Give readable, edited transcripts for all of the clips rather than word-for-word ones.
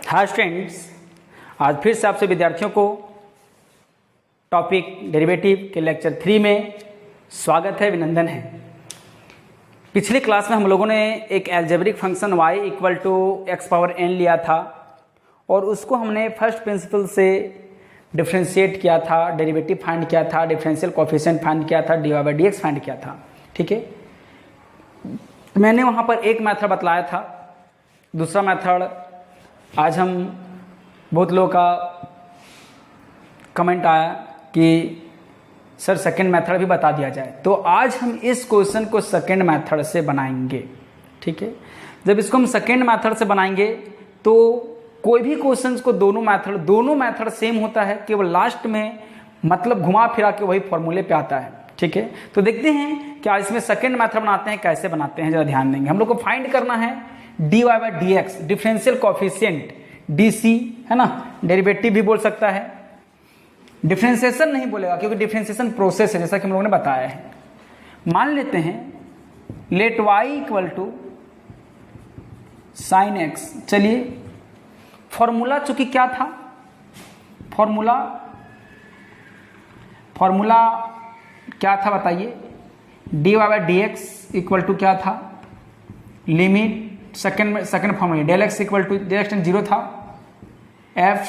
Hi students, आज फिर से आपसे विद्यार्थियों को टॉपिक डेरिवेटिव के लेक्चर 3 में स्वागत है, अभिनंदन है। पिछली क्लास में हम लोगों ने एक algebraic function y equal to x power n लिया था और उसको हमने फर्स्ट प्रिंसिपल से डिफ्रेंशिएट किया था, डेरिवेटिव फाइंड किया था, डिफरेंशियल कोफिशिएंट फाइंड किया था, dy बाई dx फाइंड किया था। ठीक है, मैंने वहाँ पर एक मेथड बतलाया था। दूसरा मेथड आज हम बहुत लोगों का कमेंट आया कि सर सेकंड मेथड भी बता दिया जाए, तो आज हम इस क्वेश्चन को सेकंड मेथड से बनाएंगे। ठीक है, जब इसको हम सेकंड मेथड से बनाएंगे तो कोई भी क्वेश्चन को दोनों मेथड सेम होता है, केवल लास्ट में मतलब घुमा फिरा के वही फॉर्मूले पे आता है। ठीक है, तो देखते हैं क्या इसमें सेकंड मेथड बनाते हैं, कैसे बनाते हैं, जरा ध्यान देंगे। हम लोग को फाइंड करना है dy by dx, differential coefficient dc है ना, डेरिवेटिव भी बोल सकता है, डिफरेंशिएशन नहीं बोलेगा क्योंकि डिफरेंशिएशन प्रोसेस है, जैसा कि हम लोगों ने बताया है। मान लेते हैं let y equal to sine x। चलिए, फॉर्मूला चूंकि क्या था, फॉर्मूला क्या था बताइए, dy by dx equal to क्या था, limit second formula del x equal to del x 0 था, f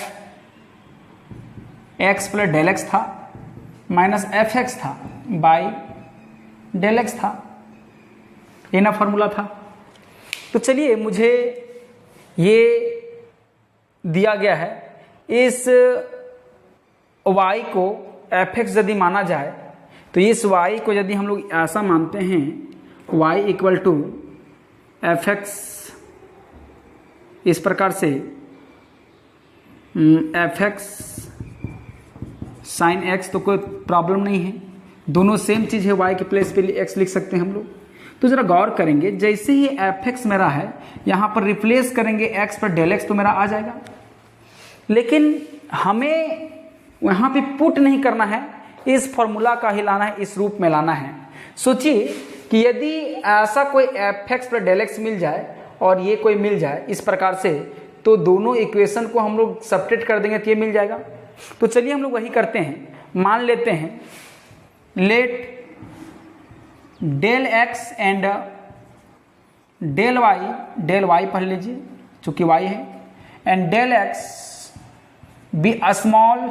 x plus del x था माइनस एफ एक्स था बाई डेल एक्स था, ये ना फॉर्मूला था। तो चलिए, मुझे ये दिया गया है, इस y को एफ एक्स यदि माना जाए तो इस y को यदि हम लोग ऐसा मानते हैं y equal to f x, इस प्रकार से एफ एक्स साइन एक्स, तो कोई प्रॉब्लम नहीं है, दोनों सेम चीज है, y के प्लेस पे x लिख सकते हैं हम लोग। तो जरा गौर करेंगे, जैसे ही एफ एक्स मेरा है यहां पर रिप्लेस करेंगे x पर डेल एक्स तो मेरा आ जाएगा, लेकिन हमें वहां पे पुट नहीं करना है, इस फॉर्मूला का ही लाना है, इस रूप में लाना है। सोचिए कि यदि ऐसा कोई एफ एक्स पर डेल एक्स मिल जाए और ये कोई मिल जाए इस प्रकार से, तो दोनों इक्वेशन को हम लोग सब्ट्रैक्ट कर देंगे तो ये मिल जाएगा। तो चलिए हम लोग वही करते हैं, मान लेते हैं let del x and del y पढ़ लीजिए चूंकि y है, and del x be a small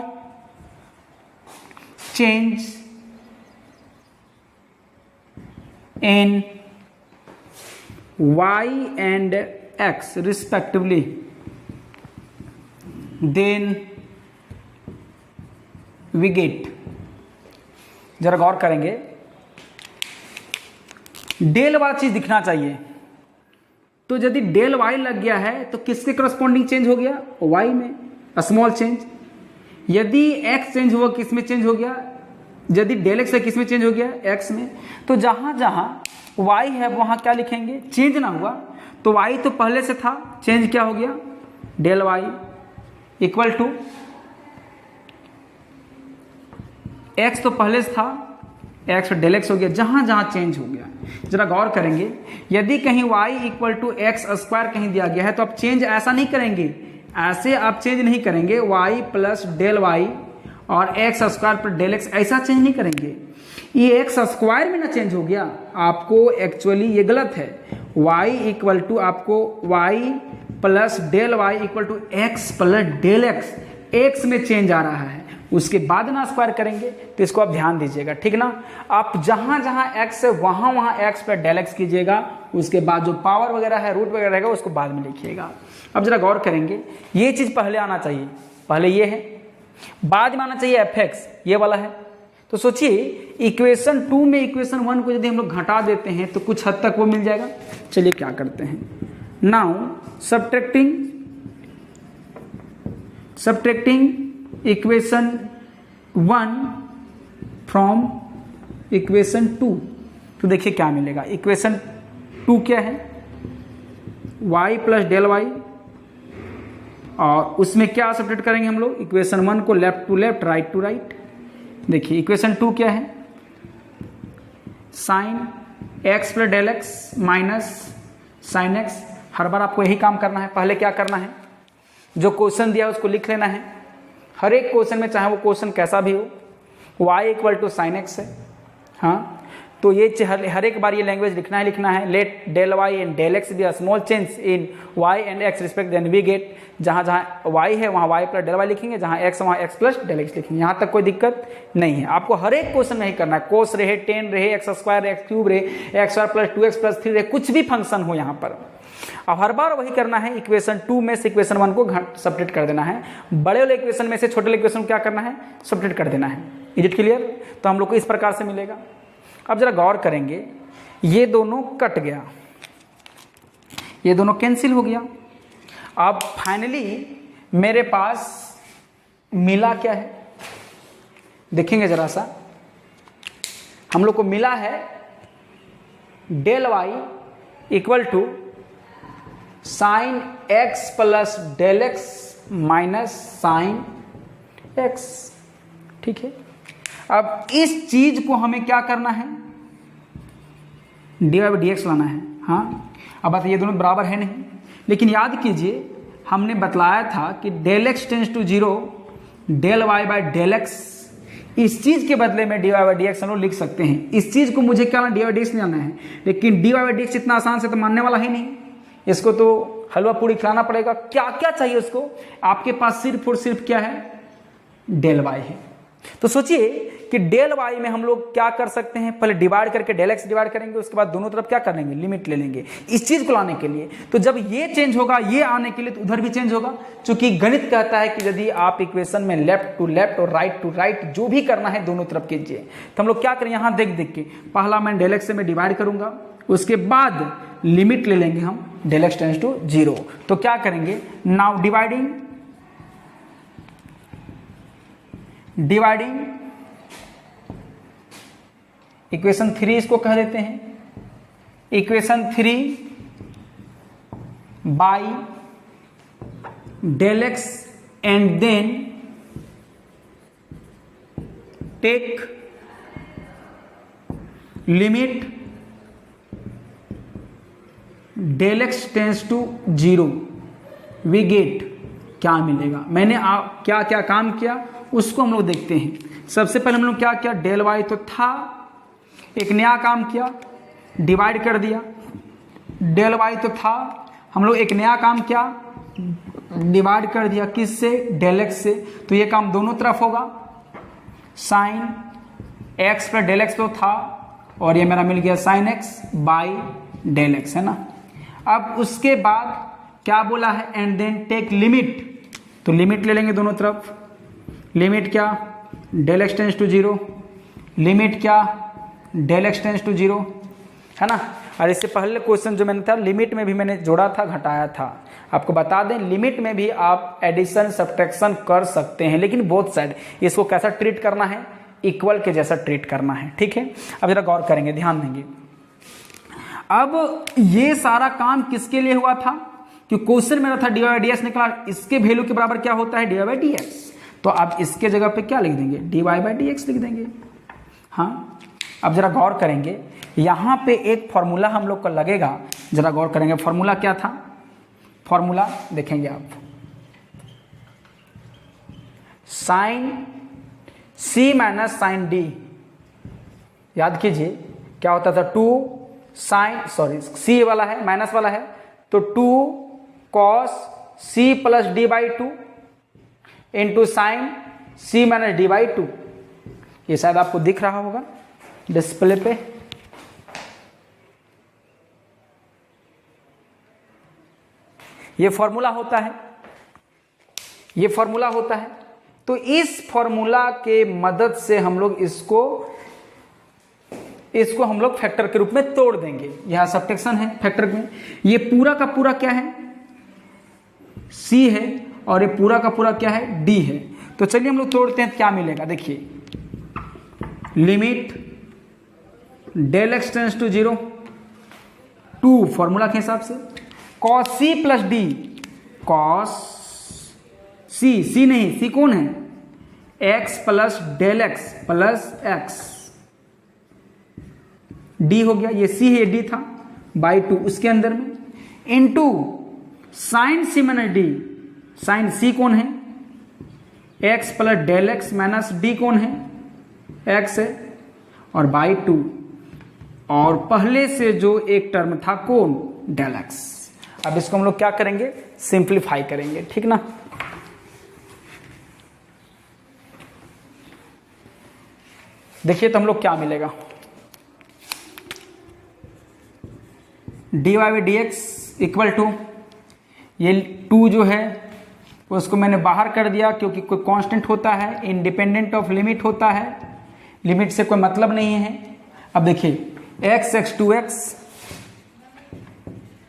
change in y and x respectively, then we get, जरा गौर करेंगे, डेल वाला चीज दिखना चाहिए। तो यदि डेल y लग गया है तो किसके करस्पॉन्डिंग चेंज हो गया, y में स्मॉल चेंज। यदि x चेंज हुआ किस में चेंज हो गया, यदि डेल एक्स है किस में चेंज हो गया, एक्स में। तो जहां जहां y है वहां क्या लिखेंगे, चेंज ना हुआ तो y तो पहले से था, चेंज क्या हो गया, del y equal to x तो पहले से था, x डेल एक्स हो गया, जहां जहां चेंज हो गया। जरा गौर करेंगे, यदि कहीं y equal to x square कहीं दिया गया है तो आप चेंज ऐसा नहीं करेंगे, ऐसे आप चेंज नहीं करेंगे, y प्लस डेल वाई और एक्स स्क्वायर पर डेल एक्स, ऐसा चेंज नहीं करेंगे। ये एक्स स्क्वायर में ना चेंज हो गया, आपको एक्चुअली ये गलत है। y इक्वल टू आपको y plus del y equal to x plus del x, x में चेंज आ रहा है, उसके बाद ना स्क्वायर करेंगे, तो इसको आप ध्यान दीजिएगा, ठीक ना। आप जहां जहां x है वहां वहां एक्स प्लस डेल एक्स कीजिएगा, उसके बाद जो पावर वगैरह है, रूट वगैरह रहेगा, उसको बाद में लिखिएगा। अब जरा गौर करेंगे, ये चीज पहले आना चाहिए, पहले ये है, बाद में आना चाहिए एफ एक्स, ये वाला है। तो सोचिए इक्वेशन 2 में इक्वेशन 1 को यदि हम लोग घटा देते हैं तो कुछ हद तक वो मिल जाएगा। चलिए क्या करते हैं, now subtracting equation 1 from equation 2, तो देखिए क्या मिलेगा। इक्वेशन 2 क्या है, y प्लस डेल वाई, और उसमें क्या सब्ट्रैक्ट करेंगे हम लोग, इक्वेशन 1 को left to left, right to right. देखिए इक्वेशन 2 क्या है, sine x plus del x minus sine x. हर बार आपको यही काम करना है। पहले क्या करना है, जो क्वेश्चन दिया है उसको लिख लेना है, हर एक क्वेश्चन में, चाहे वो क्वेश्चन कैसा भी हो। y equal to sine x है, हाँ, तो ये हर एक बार ये लैंग्वेज लिखना है। Let del y and del x be a small change in y and x respect, then we get, जहाँ जहाँ y है वहाँ y प्लस डेल वाई लिखेंगे, जहाँ x वहाँ x प्लस डेल एक्स लिखेंगे। यहाँ तक कोई दिक्कत नहीं है। आपको हर एक क्वेश्चन नहीं करना है, कोस रहे, टेन रहे, एक्स स्क्वायर, एक्स क्यूब रहे, x square plus 2x plus 3 रहे, कुछ भी फंक्शन हो यहाँ पर, अब हर बार वही करना है। इक्वेशन 2 में से इक्वेशन 1 को सब्ट्रैक्ट कर देना है, बड़े वाले इक्वेशन में से छोटे वाले इक्वेशन को क्या करना है, सब्ट्रैक्ट कर देना है। Is it clear? तो हम लोग को इस प्रकार से मिलेगा। अब जरा गौर करेंगे, ये दोनों कट गया, ये दोनों कैंसिल हो गया। अब फाइनली मेरे पास मिला क्या है, देखेंगे जरा सा। हम लोग को मिला है del y equal to sine x plus del x minus sine x. ठीक है, अब इस चीज को हमें क्या करना है, d y by d x लाना है। हाँ, अब बात ये दोनों बराबर है नहीं, लेकिन याद कीजिए हमने बतलाया था कि del x tends to zero, del y by del x, इस चीज के बदले में d y by d x हम लोग लिख सकते हैं। इस चीज को मुझे क्या डी वाई डी एक्स नहीं आना है, लेकिन d y by d x इतना आसान से तो मानने वाला है नहीं, इसको तो हलवा पूरी खिलाना पड़ेगा। क्या क्या चाहिए उसको, आपके पास सिर्फ और सिर्फ क्या है, डेल वाई है। तो सोचिए कि डेल वाई में हम लोग क्या कर सकते हैं, पहले डिवाइड करके डेल एक्स डिवाइड करेंगे, उसके बाद दोनों तरफ क्या कर लेंगे, लिमिट ले लेंगे इस चीज को लाने के लिए। तो जब ये चेंज होगा, ये आने के लिए, तो उधर भी चेंज होगा, क्योंकि गणित कहता है कि यदि आप इक्वेशन में लेफ्ट टू लेफ्ट और राइट टू राइट जो भी करना है दोनों तरफ कीजिए। तो हम लोग क्या करें, यहां देख देख के पहला मैं डेल एक्स से मैं डिवाइड करूंगा, उसके बाद लिमिट ले लेंगे हम del x tends to zero. तो क्या करेंगे, नाउ डिवाइडिंग इक्वेशन 3 इसको कह देते हैं, equation 3 by del x and then take limit del x tends to zero, we get, क्या मिलेगा। मैंने क्या क्या काम किया उसको हम लोग देखते हैं। सबसे पहले हम लोग क्या किया, डेल वाई तो था, एक नया काम किया, डिवाइड कर दिया। डेल वाई तो था, हम लोग एक नया काम किया, डिवाइड कर दिया, किससे, डेल एक्स से। तो ये काम दोनों तरफ होगा, sine x plus del x तो था, और ये मेरा मिल गया sine x by del x, है ना। अब उसके बाद क्या बोला है, एंड देन टेक लिमिट, तो लिमिट ले लेंगे दोनों तरफ। लिमिट क्या, del x tends to zero, limit क्या, del x tends to zero, है ना। और इससे पहले क्वेश्चन जो मैंने था, लिमिट में भी मैंने जोड़ा था, घटाया था। आपको बता दें, लिमिट में भी आप एडिशन सब्ट्रैक्शन कर सकते हैं, लेकिन बोथ साइड इसको कैसा ट्रीट करना है, इक्वल के जैसा ट्रीट करना है। ठीक है, अब जरा गौर करेंगे, ध्यान देंगे। अब ये सारा काम किसके लिए हुआ था, कि क्वेश्चन मेरा था d y by d x निकला, इसके वैल्यू के बराबर क्या होता है, d y by d x. तो आप इसके जगह पे क्या लिख देंगे, d y by d x लिख देंगे। हाँ, अब जरा गौर करेंगे, यहां पे एक फॉर्मूला हम लोग का लगेगा, जरा गौर करेंगे। फॉर्मूला क्या था, फॉर्मूला देखेंगे आप, sign c minus sign D, याद कीजिए क्या होता था, टू साइन, सॉरी सी वाला है, माइनस वाला है, तो 2 cos c plus D by two into sine c minus D by two. ये शायद आपको दिख रहा होगा डिस्प्ले पे। ये फॉर्मूला होता है, ये फॉर्मूला होता है। तो इस फॉर्मूला के मदद से हम लोग इसको हम लोग फैक्टर के रूप में तोड़ देंगे। यहां सब्ट्रैक्शन है फैक्टर में, ये पूरा का पूरा क्या है, c है, और ये पूरा का पूरा क्या है, d है। तो चलिए हम लोग तोड़ते हैं, क्या मिलेगा, देखिए। Limit del x tends to zero, 2 formula के हिसाब से, cos c plus d, cos c नहीं, c कौन है, x plus del x plus x, d हो गया, ये सी है, डी था, बाई 2 उसके अंदर में, into sine c minus d, sine c कौन है, x plus del x minus d कौन है, एक्स है, और बाई 2, और पहले से जो एक टर्म था कौन, डेल एक्स। अब इसको हम लोग क्या करेंगे, सिंप्लीफाई करेंगे, ठीक ना। देखिए तो हम लोग क्या मिलेगा, d y by d x equal to, ये 2 जो है उसको मैंने बाहर कर दिया क्योंकि कोई कांस्टेंट होता है, इंडिपेंडेंट ऑफ लिमिट होता है, लिमिट से कोई मतलब नहीं है। अब देखिए x x 2x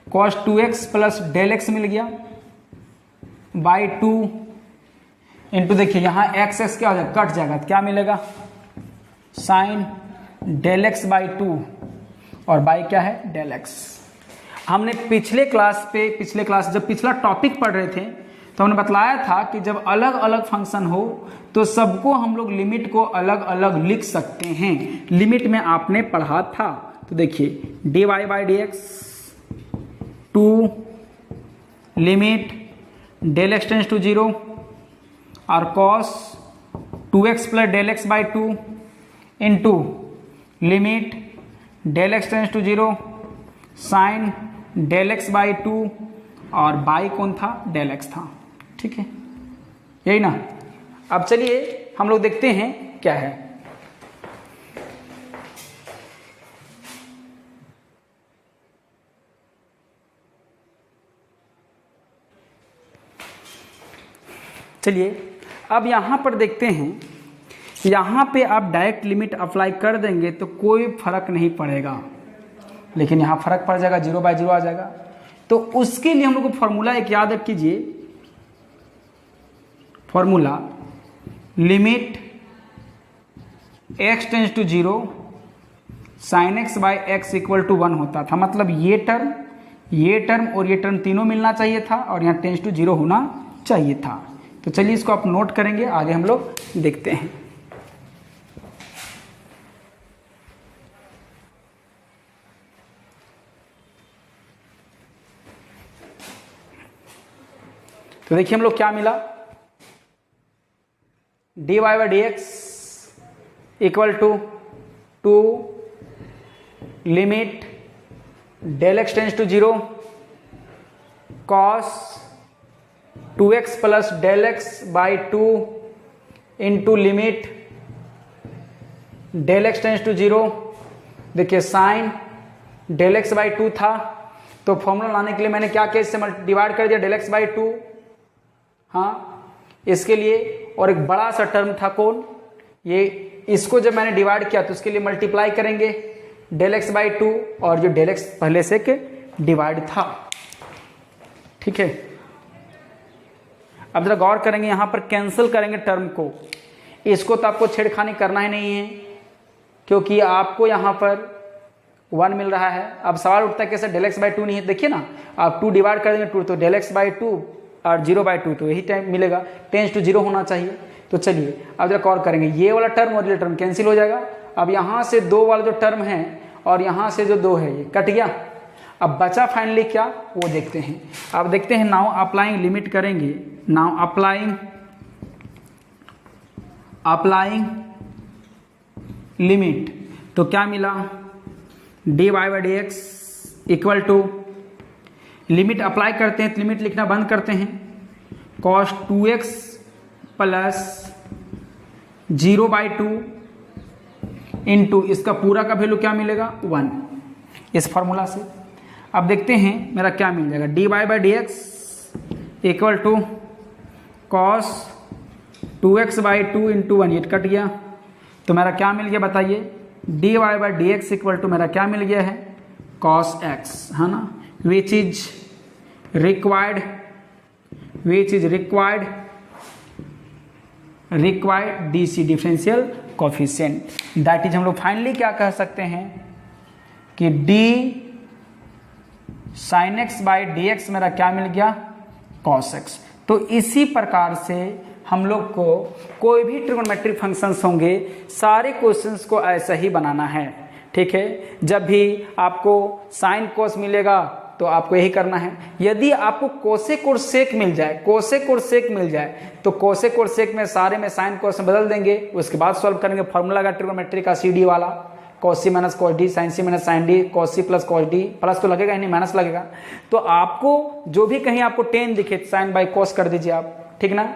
cos 2x plus del x मिल गया बाई 2 इंटू, देखिए यहाँ एक्स एक्स क्या हो जाएगा, कट जाएगा, तो क्या मिलेगा, साइन डेल एक्स बाई 2 और बाई क्या है, डेल एक्स। हमने पिछले क्लास जब पिछला टॉपिक पढ़ रहे थे तो हमने बतलाया था कि जब अलग अलग फंक्शन हो तो सबको हम लोग लिमिट को अलग अलग लिख सकते हैं, लिमिट में आपने पढ़ा था। तो देखिए d y by d x 2 limit del x tends to 0 और cos 2x plus del x by 2 into limit del x tends to 0 sine del x by 2 और बाई कौन था, डेल एक्स था, ठीक है, यही ना। अब चलिए हम लोग देखते हैं क्या है। चलिए अब यहां पर देखते हैं, यहां पे आप डायरेक्ट लिमिट अप्लाई कर देंगे तो कोई फर्क नहीं पड़ेगा, लेकिन यहां फर्क पड़ जाएगा, 0 बाई 0 आ जाएगा। तो उसके लिए हम लोग को फॉर्मूला एक याद रख कीजिए, formula limit x tends to 0 sine x by x equal to 1 होता था, मतलब ये टर्म और ये टर्म तीनों मिलना चाहिए था और यहाँ टेंस टू 0 होना चाहिए था। तो चलिए इसको आप नोट करेंगे, आगे हम लोग देखते हैं। तो देखिए हम लोग क्या मिला, d y by d x equal to 2 limit del x tends to 0 cos 2x plus del x by 2 into limit del x tends to 0। देखिए साइन डेल एक्स बाई 2 था, तो फॉर्मूला लाने के लिए मैंने क्या किया, इससे डिवाइड कर दिया डेल एक्स बाई 2, हाँ इसके लिए, और एक बड़ा सा टर्म था कौन, ये, इसको जब मैंने डिवाइड किया तो उसके लिए मल्टीप्लाई करेंगे डेल एक्स बाई 2 और जो डेल एक्स पहले से के डिवाइड था, ठीक है। अब जरा गौर करेंगे, यहां पर कैंसिल करेंगे टर्म को, इसको तो आपको छेड़खानी करना ही नहीं है क्योंकि आपको यहां पर 1 मिल रहा है। अब सवाल उठता है कैसे डेल एक्स बाई 2 नहीं है, देखिए ना आप 2 डिवाइड कर देंगे 2, तो डेल एक्स बाई 2 और 0 बाई 2, तो यही टाइम मिलेगा, टेंस टू 0 होना चाहिए। तो चलिए अब जरा गौर करेंगे, ये वाला टर्म और ये टर्म कैंसिल हो जाएगा। अब यहाँ से 2 वाला जो टर्म है और यहाँ से जो 2 है ये कट गया। अब बचा फाइनली क्या, वो देखते हैं। अब देखते हैं, नाउ अप्लाइंग लिमिट करेंगे, नाउ अप्लाइंग लिमिट, तो क्या मिला, d y by d x equal to, limit apply करते हैं तो लिमिट लिखना बंद करते हैं, cos 2x plus 0 by 2 into इसका पूरा का वैल्यू क्या मिलेगा, 1, इस फॉर्मूला से। अब देखते हैं मेरा क्या मिल जाएगा, d y by d x equal to cos 2x by 2 into 1, ये कट गया, तो मेरा क्या मिल गया बताइए, d y by d x equal to मेरा क्या मिल गया है, कॉस x, है ना, which is required DC differential coefficient, that is हम लोग फाइनली क्या कह सकते हैं कि d sine x by d x मेरा क्या मिल गया, कॉस एक्स। तो इसी प्रकार से हम लोग को कोई भी ट्रिगोनोमेट्रिक फंक्शंस होंगे, सारे क्वेश्चंस को ऐसा ही बनाना है, ठीक है। जब भी आपको साइन कोस मिलेगा तो आपको यही करना है। यदि आपको कोसेक और सेक मिल जाए, कोसेक और सेक मिल जाए, तो कोसेक और सेक में सारे में साइन कोस में बदल देंगे, उसके बाद सॉल्व करेंगे। फॉर्मूला का ट्रिग्नोमेट्री का CD वाला, cos C minus cos D, sin C minus sin D, cos C plus cos D, plus तो लगेगा ही नहीं, माइनस लगेगा। तो आपको जो भी कहीं आपको tan दिखे साइन बाई cos कर दीजिए आप, ठीक ना।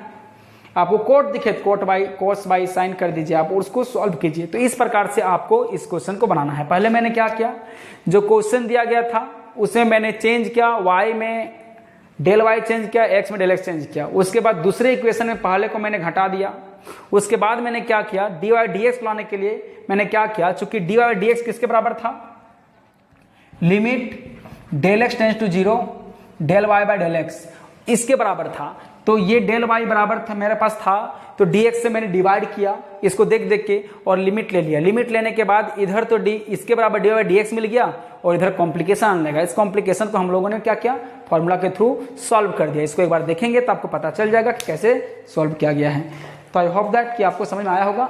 आपको कोट दिखे cot by cos by sine कर दीजिए आप, और उसको सॉल्व कीजिए। तो इस प्रकार से आपको इस क्वेश्चन को बनाना है। पहले मैंने क्या किया, जो क्वेश्चन दिया गया था उसमें मैंने चेंज किया, y में डेल वाई चेंज किया, x में डेल एक्स चेंज किया। उसके बाद दूसरे इक्वेशन में पहले को मैंने घटा दिया। उसके बाद मैंने क्या किया, dy dx लाने के लिए मैंने क्या किया, चूंकि dy dx किसके बराबर था, limit del x tends to 0 del y by del x, इसके बराबर था। तो ये डेल वाई बराबर था मेरे पास था, तो dx से मैंने डिवाइड किया इसको देख देख के, और लिमिट ले लिया। लिमिट लेने के बाद इधर तो इसके बराबर dy बाई dx मिल गया, और इधर कॉम्प्लिकेशन आने लगा। इस कॉम्प्लिकेशन को हम लोगों ने क्या किया, फॉर्मूला के थ्रू सॉल्व कर दिया। इसको एक बार देखेंगे तो आपको पता चल जाएगा कि कैसे सॉल्व किया गया है। तो आई होप दैट कि आपको समझ में आया होगा।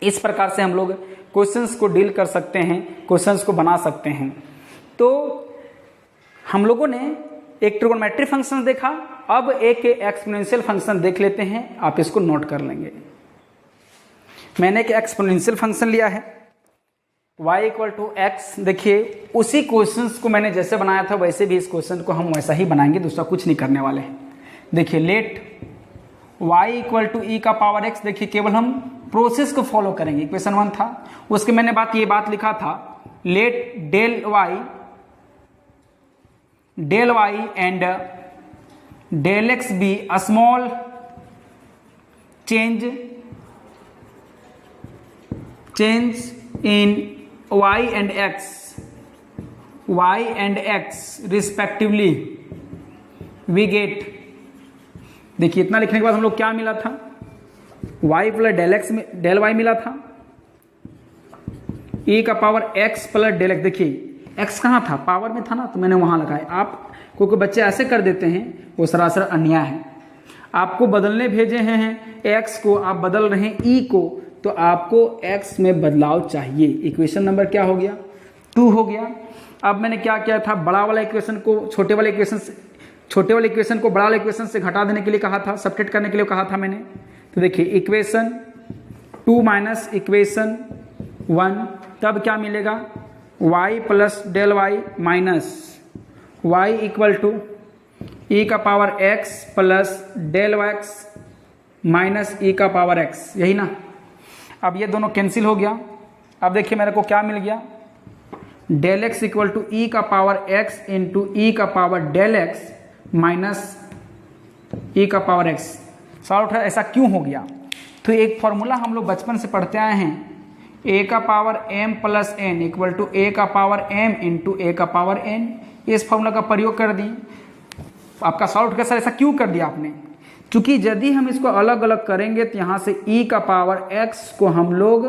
इस प्रकार से हम लोग क्वेश्चंस को डील कर सकते हैं, क्वेश्चंस को बना सकते हैं। तो हम लोगों ने एक ट्रिग्नोमेट्री फंक्शन देखा, अब एक एक्सपोनेंशियल फंक्शन देख लेते हैं। आप इसको नोट कर लेंगे। मैंने एक एक्सपोनेंशियल फंक्शन लिया है y इक्वल टू एक्स। देखिए उसी क्वेश्चंस को मैंने जैसे बनाया था वैसे भी इस क्वेश्चन को हम वैसा ही बनाएंगे, दूसरा कुछ नहीं करने वाले हैं। देखिए लेट y इक्वल टू ई का पावर x, देखिए केवल हम प्रोसेस को फॉलो करेंगे। इक्वेशन 1 था, उसके मैंने ये बात लिखा था, let del y and del x be a small change in y and x respectively we get. देखिए इतना लिखने के बाद हम लोग क्या मिला था, y plus del x del y मिला था, e का power x plus del x. देखिए x कहाँ था, पावर में था ना, तो मैंने वहां लगाया। आप क्योंकि बच्चे ऐसे कर देते हैं, वो सरासर अन्याय है। आपको बदलने भेजे हैं x को, आप बदल रहे हैं e को, तो आपको x में बदलाव चाहिए। इक्वेशन नंबर क्या हो गया, 2 हो गया। अब मैंने क्या किया था, बड़ा वाला इक्वेशन को छोटे वाले इक्वेशन को बड़ा वाले इक्वेशन से घटा देने के लिए कहा था, सबट्रैक्ट करने के लिए कहा था मैंने। तो देखिए इक्वेशन 2 माइनस इक्वेशन 1, तब क्या मिलेगा, y plus del y minus y equal to e का power x plus del x minus e का पावर x, यही ना। अब ये दोनों कैंसिल हो गया। अब देखिए मेरे को क्या मिल गया, डेल एक्स इक्वल टू ई का पावर एक्स इंटू ई का पावर डेल एक्स माइनस ई का पावर एक्स। सवाल उठा ऐसा क्यों हो गया, तो एक फॉर्मूला हम लोग बचपन से पढ़ते आए हैं, ए का power m plus n equal to a का पावर एम इंटू ए का पावर एन। इस फॉर्मूला का प्रयोग कर दी। आपका सवाल उठ सर ऐसा क्यों कर दिया आपने, क्योंकि यदि हम इसको अलग अलग करेंगे तो यहां से e का पावर x को हम लोग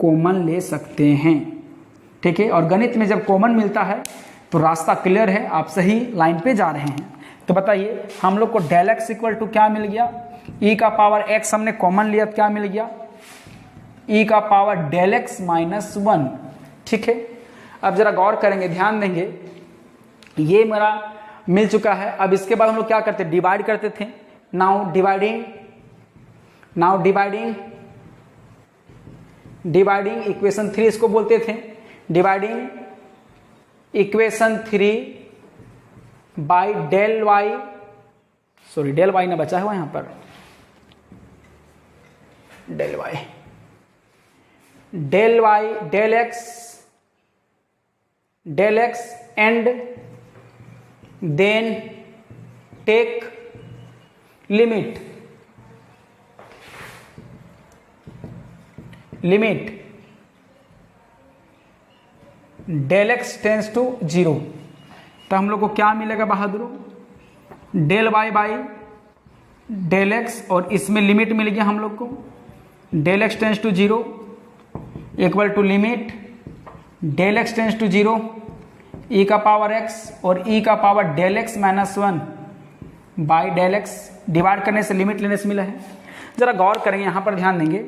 कॉमन ले सकते हैं, ठीक है। और गणित में जब कॉमन मिलता है तो रास्ता क्लियर है, आप सही लाइन पे जा रहे हैं। तो बताइए हम लोग को डेल एक्स इक्वल टू क्या मिल गया, e का पावर x हमने कॉमन लिया तो क्या मिल गया, e का पावर डेल एक्स माइनस 1, ठीक है। अब जरा गौर करेंगे, ध्यान देंगे, ये मेरा मिल चुका है। अब इसके बाद हम लोग क्या करते, डिवाइड करते थे। now dividing इक्वेशन 3 इसको बोलते थे, dividing equation 3 by del y, sorry del y ना बचा हुआ यहां पर, del y del x and then take limit del x tends to 0। तो हम लोग को क्या मिलेगा Bahadur, del y by del x, और इसमें लिमिट मिल गया हम लोग को, del x tends to 0 equal to limit del x tends to 0 e का पावर x और e का power del x minus 1 by del x. Divide करने से लिमिट लेने से मिला है। जरा गौर करेंगे, यहां पर ध्यान देंगे,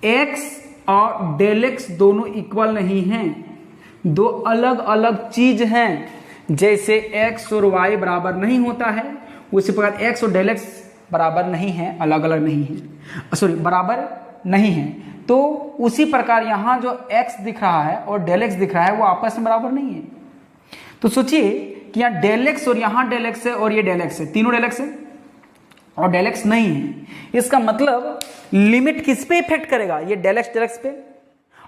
x और डेल एक्स दोनों इक्वल नहीं हैं। दो अलग अलग चीज हैं। जैसे x और y बराबर नहीं होता है, उसी प्रकार x और डेल x बराबर नहीं है, अलग अलग नहीं है, सॉरी बराबर नहीं है। तो उसी प्रकार यहाँ जो x दिख रहा है और डेल x दिख रहा है वो आपस में बराबर नहीं है। तो सोचिए कि यहाँ डेल x और यहाँ डेल x है और ये डेल x है, तीनों डेल x है और डेल x नहीं है। इसका मतलब लिमिट किस पे इफेक्ट करेगा? ये डेल x पे,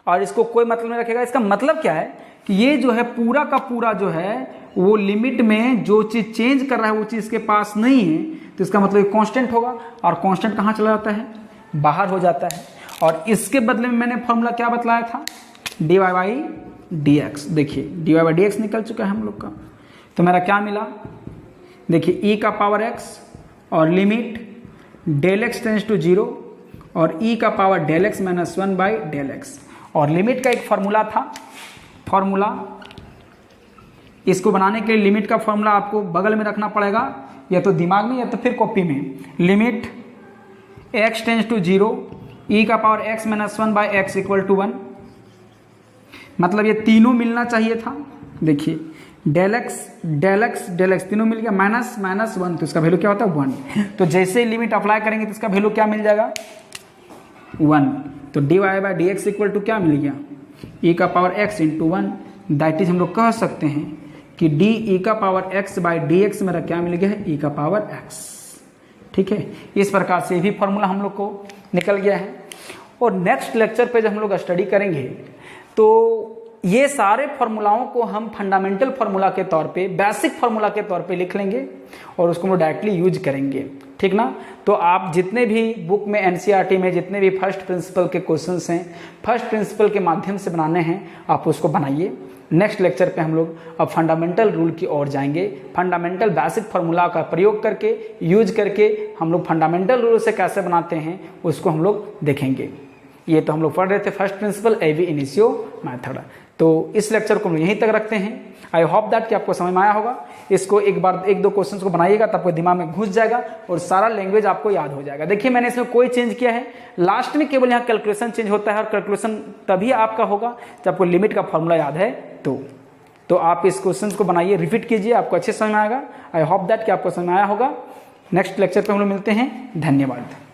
और इसको कोई मतलब नहीं रखेगा। इसका मतलब क्या है कि ये जो है पूरा का पूरा जो है वो लिमिट में जो चीज चेंज कर रहा है वो चीज इसके पास नहीं है। तो इसका मतलब ये कांस्टेंट होगा, और कांस्टेंट कहाँ चला जाता है? बाहर हो जाता है। और इसके बदले में मैंने फॉर्मूला क्या बतलाया था? dy by dx। देखिए dy बाई dx निकल चुका है हम लोग का। तो मेरा क्या मिला? देखिए e का पावर x और limit del x tends to 0 और e का power del x minus 1 by del x। और लिमिट का एक फॉर्मूला था, फॉर्मूला इसको बनाने के लिए लिमिट का फॉर्मूला आपको बगल में रखना पड़ेगा, या तो दिमाग में या तो फिर कॉपी में। Limit x tends to 0 e का power x minus 1 by x equal to 1। मतलब ये तीनों मिलना चाहिए था। देखिए डेल एक्स तीनों मिल गया, माइनस माइनस 1, तो इसका वैल्यू क्या होता है? 1। तो जैसे लिमिट अप्लाई करेंगे तो इसका वैल्यू क्या मिल जाएगा? 1। तो dy by d x equal to क्या मिल गया? e का power x into 1। That is हम लोग कह सकते हैं कि डी e का power x by d x मेरा क्या मिल गया है? e का पावर x। ठीक है, इस प्रकार से भी फॉर्मूला हम लोग को निकल गया है। और नेक्स्ट लेक्चर पे जब हम लोग स्टडी करेंगे तो ये सारे फॉर्मूलाओं को हम फंडामेंटल फार्मूला के तौर पे, बेसिक फार्मूला के तौर पे लिख लेंगे और उसको हम डायरेक्टली यूज करेंगे। ठीक ना? तो आप जितने भी बुक में एनसीईआरटी में जितने भी फर्स्ट प्रिंसिपल के क्वेश्चंस हैं, फर्स्ट प्रिंसिपल के माध्यम से बनाने हैं, आप उसको बनाइए। नेक्स्ट लेक्चर पे हम लोग अब फंडामेंटल रूल की ओर जाएंगे। फंडामेंटल बेसिक फार्मूला का प्रयोग करके, यूज करके हम लोग फंडामेंटल रूल से कैसे बनाते हैं उसको हम लोग देखेंगे। ये तो हम लोग पढ़ रहे थे first principle ab initio method. तो इस लेक्चर को हम यहीं तक रखते हैं। आई होप दैट कि आपको समझ में आया होगा। इसको एक बार एक दो क्वेश्चंस को बनाइएगा तब आपको दिमाग में घुस जाएगा और सारा लैंग्वेज आपको याद हो जाएगा। देखिए मैंने इसमें कोई चेंज किया है, लास्ट में केवल यहाँ कैलकुलेशन चेंज होता है, और कैलकुलेशन तभी आपका होगा जब आपको लिमिट का फॉर्मूला याद है। तो आप इस क्वेश्चन को बनाइए, रिपीट कीजिए, आपको अच्छे समझ में आएगा। आई होप दैट कि आपको समझ में आया होगा। नेक्स्ट लेक्चर पे हम लोग मिलते हैं। धन्यवाद।